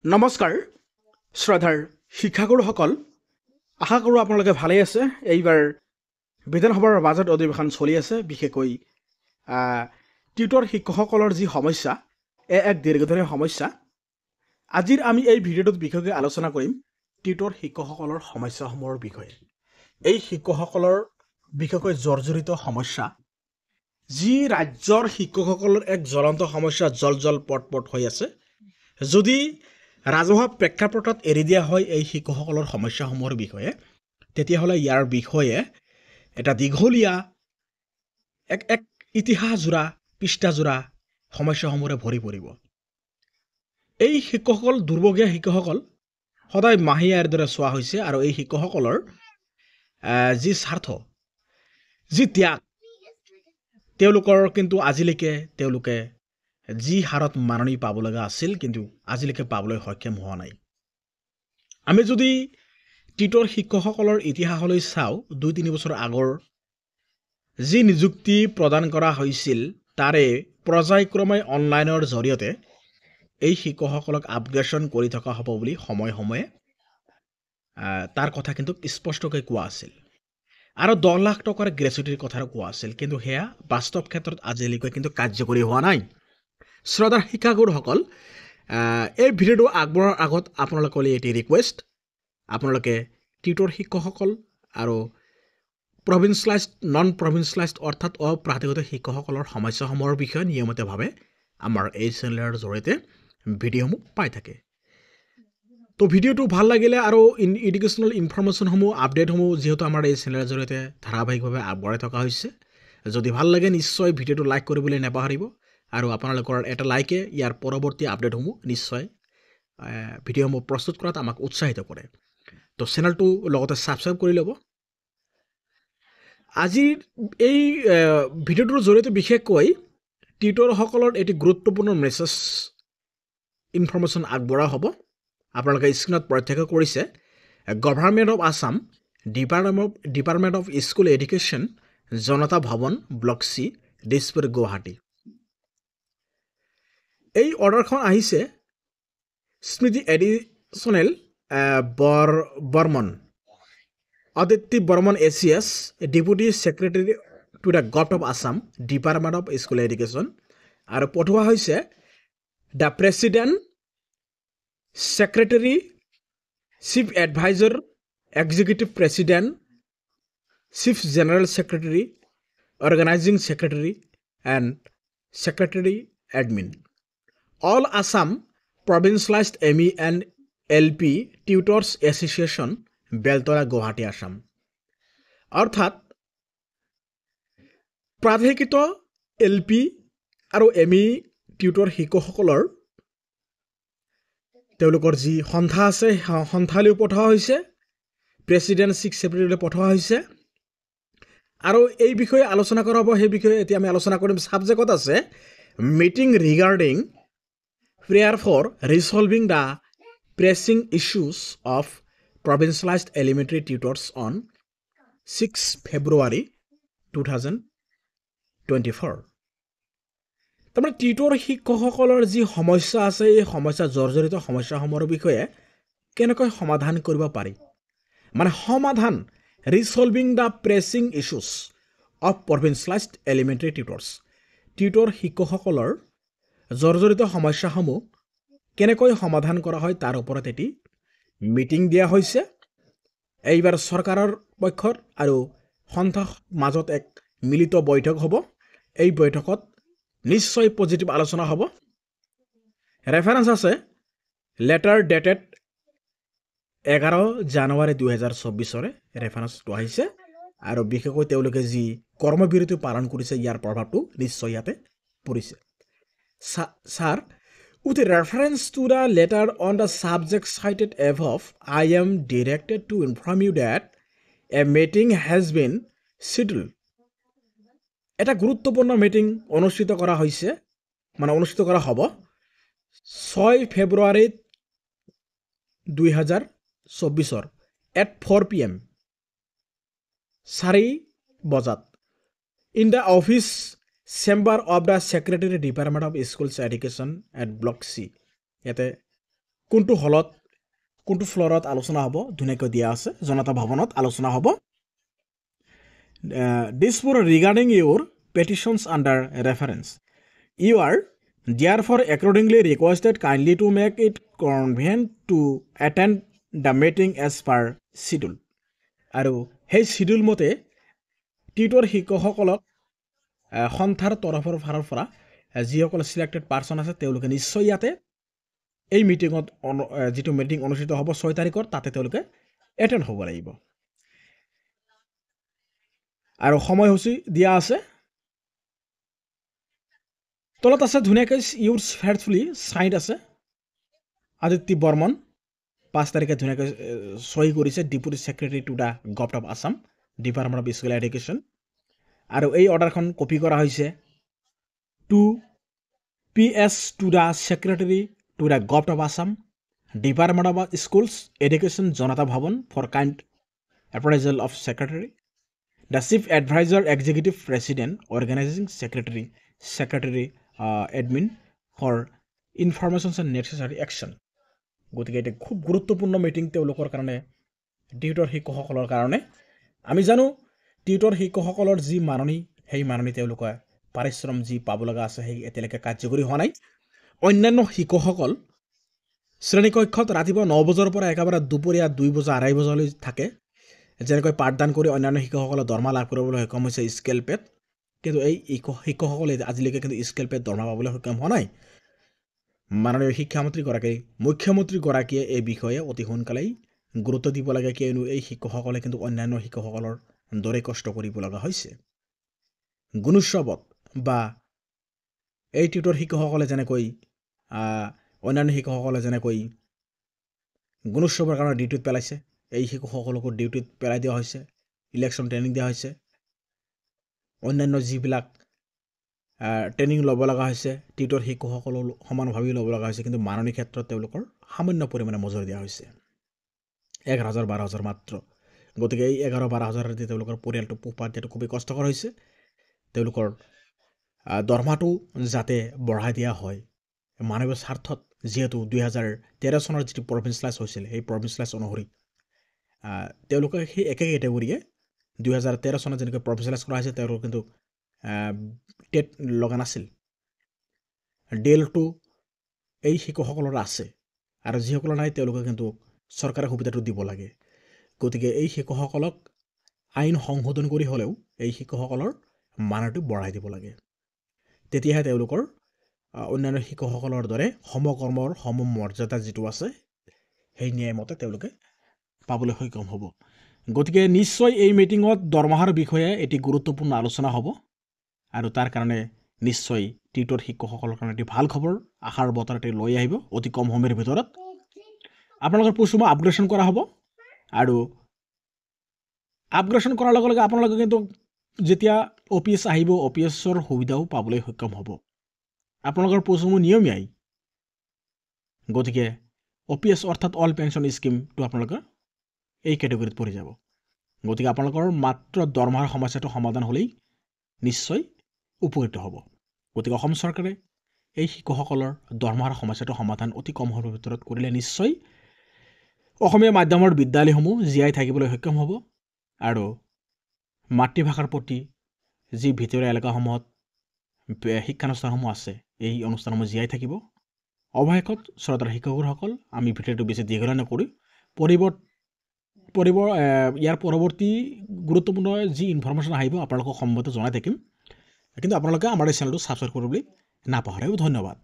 নমস্কাৰ শ্ৰদ্ধাৰ শিক্ষাগুৰুসকল আশা কৰোঁ আপোনালোকে ভালেই আছে। এইবাৰ বিধানসভাৰ বাজেট অধিৱেশন চলি আছে। বিশেষকৈ টিউটৰ শিক্ষকসকলৰ যি সমস্যা এক দীৰ্ঘদিনীয়া সমস্যা। আজিৰ আমি এই ভিডিঅ'টোত বিশেষকৈ আলোচনা কৰিম টিউটৰ শিক্ষকসকলৰ সমস্যাসমূহৰ বিষয়ে। এই শিক্ষকসকলৰ বিশেষকৈ জৰ্জৰিত সমস্যা, যি ৰাজ্যৰ শিক্ষকসকলৰ এক জ্বলন্ত সমস্যা জল পট হৈ আছে। যদি ৰাজহুৱা প্ৰেক্ষাপটত এৰি দিয়া হয় এই শিক্ষকসকলৰ সমস্যাসমূহৰ বিষয়ে, তেতিয়াহ'লে ইয়াৰ বিষয়ে এটা দীঘলীয়া এক ইতিহাসজোৰা পৃষ্ঠাজোৰা সমস্যাসমূহৰে ভৰি পৰিব। এই শিক্ষকসকল দুৰ্ভগীয়া শিক্ষকসকল সদায় মাহীয়াৰ দৰে চোৱা হৈছে, আৰু এই শিক্ষকসকলৰ যি স্বাৰ্থ, যি ত্যাগ, তেওঁলোকৰ কিন্তু আজিলৈকে তেওঁলোকে যি হাৰত মাননি পাব লগা আছিল কিন্তু আজিলৈকে পাবলৈ সক্ষম হোৱা নাই। আমি যদি টিউটৰ শিক্ষকসকলৰ ইতিহাসলৈ চাওঁ, 2-3 বছৰ আগৰ যি নিযুক্তি প্ৰদান কৰা হৈছিল তাৰে পৰ্যায়ক্ৰমে অনলাইনৰ জৰিয়তে এই শিক্ষকসকলক আপগ্ৰেডেশ্যন কৰি থকা হ'ব বুলি সময়ে সময়ে তাৰ কথা কিন্তু স্পষ্টকৈ কোৱা আছিল, আৰু 10 লাখ টকাৰ গ্ৰেচুইটিৰ কথা কোৱা আছিল, কিন্তু সেয়া বাস্তৱ ক্ষেত্ৰত আজিলৈকে কিন্তু কাৰ্যকৰী হোৱা নাই। শ্ৰদ্ধাৰ শিক্ষাগুৰুসকল, এই ভিডিঅ'টো আগবঢ়াৰ আগত আপোনালোকলৈ এটি ৰিকুৱেষ্ট, আপোনালোকে টিউটৰ শিক্ষকসকল আৰু প্ৰভিন্সিয়েলাইজড নন প্ৰভিন্সিয়েলাইজড অৰ্থাৎ অপ্ৰাদেশিক শিক্ষকসকলৰ সমস্যাসমূহৰ বিষয়ে নিয়মিতভাৱে আমাৰ এই চেনেলৰ জৰিয়তে ভিডিঅ'সমূহ পাই থাকে। তো ভিডিঅ'টো ভাল লাগিলে আৰু এডুকেশ্যনেল ইনফৰমেশ্যনসমূহ আপডেটসমূহ যিহেতু আমাৰ এই চেনেলৰ জৰিয়তে ধাৰাবাহিকভাৱে আগবঢ়াই থকা হৈছে, যদি ভাল লাগে নিশ্চয় ভিডিঅ'টো লাইক কৰিবলৈ নাপাহৰিব, আৰু আপোনালোকৰ এটা লাইকে ইয়াৰ পৰৱৰ্তী আপডেটসমূহ নিশ্চয় ভিডিঅ'সমূহ প্ৰস্তুত কৰাত আমাক উৎসাহিত কৰে। তো চেনেলটো লগতে ছাবস্ক্ৰাইব কৰি ল'ব। আজিৰ এই ভিডিঅ'টোৰ জৰিয়তে বিশেষকৈ টিউটৰসকলৰ এটি গুৰুত্বপূৰ্ণ মেছেজ ইনফৰমেশ্যন আগবঢ়া হ'ব। আপোনালোকে স্ক্ৰীণত প্ৰত্যক্ষ কৰিছে, government of Assam, department of school education, Janata Bhawan, block C, Dispur, Guwahati. এই অৰ্ডাৰখন আহিছে Smriti additional Barman, Aditi Barman ACS, deputy secretary to the government of Assam, department of school education, আৰু পঠোৱা হৈছে the president, secretary, chief advisor, executive president, chief general secretary, organising secretary and secretary admin, all Assam provincialised ME and LP tutors association, Beltola, Guwahati, Assam. অৰ্থাৎ প্ৰাদেশিক LP আৰু ME tutor শিক্ষকসকলৰ তেওঁলোকৰ যি সন্থা আছে, সন্থালৈ পঠোৱা হৈছে, প্ৰেছিডেণ্ট, চিফ ছেক্ৰেটাৰীলৈ পঠোৱা হৈছে, আৰু এই বিষয়ে আলোচনা কৰা হ'ব। সেই বিষয়ে এতিয়া আমি আলোচনা কৰিম। ছাবজেক্টত আছে meeting regarding prayer for resolving the pressing issues of provincialized elementary tutors on 6 February 2024। তাৰমানে টিউটৰ শিক্ষকসকলৰ যি সমস্যা আছে, এই সমস্যা জৰ্জৰিত সমস্যাসমূহৰ বিষয়ে কেনেকৈ সমাধান কৰিব পাৰি, মানে সমাধান, resolving the pressing issues of provincialised elementary tutors, tutor শিক্ষকসকলৰ জৰ্জৰিত সমস্যাসমূহ কেনেকৈ সমাধান কৰা হয় তাৰ ওপৰত এটি মিটিং দিয়া হৈছে। এইবাৰ চৰকাৰৰ পক্ষৰ আৰু সন্থাৰ মাজত এক মিলিত বৈঠক হ'ব। এই বৈঠকত নিশ্চয় পজিটিভ আলোচনা হ'ব। ৰেফাৰেঞ্চ আছে লেটাৰ ডেটেড 11 জানুৱাৰী 2024 ৰেফাৰেঞ্চটো আহিছে, আৰু বিশেষকৈ তেওঁলোকে যি কৰ্মবিৰতি পালন কৰিছে ইয়াৰ প্ৰভাৱটো নিশ্চয় ইয়াতে পৰিছে। Sir, with reference to the letter on the subject cited above, I am directed to inform you that a meeting has been scheduled. এটা গুৰুত্বপূৰ্ণ মিটিং অনুষ্ঠিত কৰা হৈছে, মানে অনুষ্ঠিত কৰা হ'ব 6 ফেব্ৰুৱাৰী 2024 at 4 PM, 4 বজাত, in the office Chamber of the Secretary, Department of Schools Education at Block C. ইয়াতে কোনটো হলত কোনটো ফ্লৰত আলোচনা হ'ব ধুনীয়াকৈ দিয়া আছে জনতা ভৱনত আলোচনা হ'ব this for regarding your petitions under reference you are therefore accordingly requested kindly to make it convenient to attend the meeting as per schedule আৰু সেই শিডিউল মতে টিউটৰ শিক্ষকসকলক সন্থাৰ তৰফৰ ফালৰ পৰা যিসকল সিলেক্টেড পাৰ্সন আছে তেওঁলোকে নিশ্চয় ইয়াতে এই মিটিঙত যেটো মিটিং অনুষ্ঠিত হ'ব 6 তাৰিখৰ তাতে তেওঁলোকে এটেন্ড হ'ব লাগিব আৰু সময়সূচী দিয়া আছে তলত আছে ধুনীয়াকৈ ইউজ ফেয়াৰফুলি সাইড আছে আদিত্য বৰ্মন 5 তাৰিখে ধুনীয়াকৈ সহি কৰিছে deputy secretary to the government of Assam department of school education আৰু এই অৰ্ডাৰখন কপি কৰা হৈছে to PS to the secretary to the government of Assam department of schools education Janata Bhawan for kind appraisal of secretary the chief advisor executive president organizing secretary admin for information and necessary action গতিকে এটা খুব গুৰুত্বপূৰ্ণ meeting তেওঁলোকৰ কাৰণে tutor শিক্ষকসকলৰ কাৰণে আমি জানো টিউটৰ শিক্ষকসকলৰ যি মাননি সেই মাননি তেওঁলোকে পৰিশ্ৰম যি পাব লগা আছে সেই এতিয়ালৈকে কাৰ্যকৰী হোৱা নাই অন্যান্য শিক্ষকসকল শ্ৰেণী কক্ষত ৰাতিপুৱা 9 বজাৰ পৰা একেবাৰে দুপৰীয়া 2 বজা 2:30 বজালৈ থাকে যেনেকৈ পাঠদান কৰি অন্যান্য শিক্ষকসকলে দৰমহা লাভ কৰিবলৈ সক্ষম হৈছে স্কেল পেড কিন্তু এই শিক্ষকসকলে আজিলৈকে কিন্তু স্কেল পেড দৰমহা পাবলৈ সক্ষম হোৱা নাই মাননীয় শিক্ষামন্ত্ৰী গৰাকী মুখ্যমন্ত্ৰী গৰাকীয়ে এই বিষয়ে অতি সোনকালেই গুৰুত্ব দিব লাগে কিয়নো এই শিক্ষকসকলে কিন্তু অন্যান্য শিক্ষকসকলৰ দৰে কষ্ট কৰিব লগা হৈছে গুণোৎসৱত বা এই টিউটৰ শিক্ষকসকলে যেনেকৈ অন্যান্য শিক্ষকসকলে যেনেকৈ গুণোৎসৱৰ কাৰণে ডিউটিত পেলাইছে এই শিক্ষকসকলক ডিউটিত পেলাই দিয়া হৈছে ইলেকশ্যন ট্ৰেইনিং দিয়া হৈছে অন্যান্য যিবিলাক ট্ৰেইনিং ল'ব লগা হৈছে টিউটৰ শিক্ষকসকল সমানভাৱে ল'ব লগা হৈছে কিন্তু মাননি ক্ষেত্ৰত তেওঁলোকৰ সামান্য পৰিমাণে মজুৰি দিয়া হৈছে 11,000-12,000 মাত্ৰ গতিকে এই 11,000-12,000 দি তেওঁলোকৰ পৰিয়ালটো পোহপাল দিয়াটো খুবেই কষ্টকৰ হৈছে তেওঁলোকৰ দৰমহাটো যাতে বঢ়াই দিয়া হয় মানৱীয় স্বাৰ্থত যেহেতু 2013 চনৰ যিটো প্ৰভিন্সিয়েলাইজ হৈছিল সেই প্ৰভিন্সিয়েলাইজ অনুসৰি তেওঁলোকে সেই একে কেটেগৰীয়ে 2013 চনত যেনেকৈ প্ৰভিন্সিয়েলাইজ কৰা হৈছে তেওঁলোকৰ কিন্তু টেট লগা নাছিল ডেলটো এই শিক্ষকসকলৰ আছে আৰু যিসকলৰ নাই তেওঁলোকে কিন্তু চৰকাৰে সুবিধাটো দিব লাগে গতিকে এই শিক্ষকসকলক আইন সংশোধন কৰি হ'লেও এই শিক্ষকসকলৰ মানটো বঢ়াই দিব লাগে তেতিয়াহে তেওঁলোকৰ অন্যান্য শিক্ষকসকলৰ দৰে সমকৰ্মৰ সমমৰ্যাদা যিটো আছে সেই ন্যায়মতে তেওঁলোকে পাবলৈ সক্ষম হ'ব গতিকে নিশ্চয় এই মিটিঙত দৰমহাৰ বিষয়ে এটি গুৰুত্বপূৰ্ণ আলোচনা হ'ব আৰু তাৰ কাৰণে নিশ্চয় টিউটৰ শিক্ষকসকলৰ কাৰণে এটি ভাল খবৰ আশাৰ বতৰতে লৈ আহিব অতি কম সময়ৰ ভিতৰত আপোনালোকৰ পোষ্টসমূহ আপগ্ৰেডেশ্যন কৰা হ'ব আৰু আপগ্ৰেডেশ্যন কৰাৰ লগে লগে আপোনালোকে কিন্তু যেতিয়া OPS আহিব OPSৰ সুবিধাও পাবলৈ সক্ষম হ'ব আপোনালোকৰ পোষ্টসমূহ নিয়মীয়াই গতিকে OPS অৰ্থাৎ অল পেনশ্যন স্কিমটো আপোনালোকৰ এই কেটেগৰীত পৰি যাব গতিকে আপোনালোকৰ মাত্ৰ দৰমহাৰ সমস্যাটো সমাধান হ'লেই নিশ্চয় উপকৃত হ'ব গতিকে অসম চৰকাৰে এই শিক্ষকসকলৰ দৰমহাৰ সমস্যাটো সমাধান অতি কম সময়ৰ ভিতৰত কৰিলে নিশ্চয় অসমীয়া মাধ্যমৰ বিদ্যালয়সমূহ জীয়াই থাকিবলৈ সক্ষম হ'ব আৰু মাতৃভাষাৰ প্ৰতি যি ভিতৰীয়া এলেকাসমূহত শিক্ষানুষ্ঠানসমূহ আছে এই অনুষ্ঠানসমূহ জীয়াই থাকিব অৱশেষত শ্ৰদ্ধাৰ শিক্ষকসকল আমি ভিডিঅ'টো বেছি দীঘলীয়া নকৰি ইয়াৰ পৰৱৰ্তী গুৰুত্বপূৰ্ণ যি ইনফৰমেশ্যন আহিব আপোনালোকক সময়মতে জনাই থাকিম কিন্তু আপোনালোকে আমাৰ এই চেনেলটো ছাবস্ক্ৰাইব কৰিবলৈ নাপাহৰিব ধন্যবাদ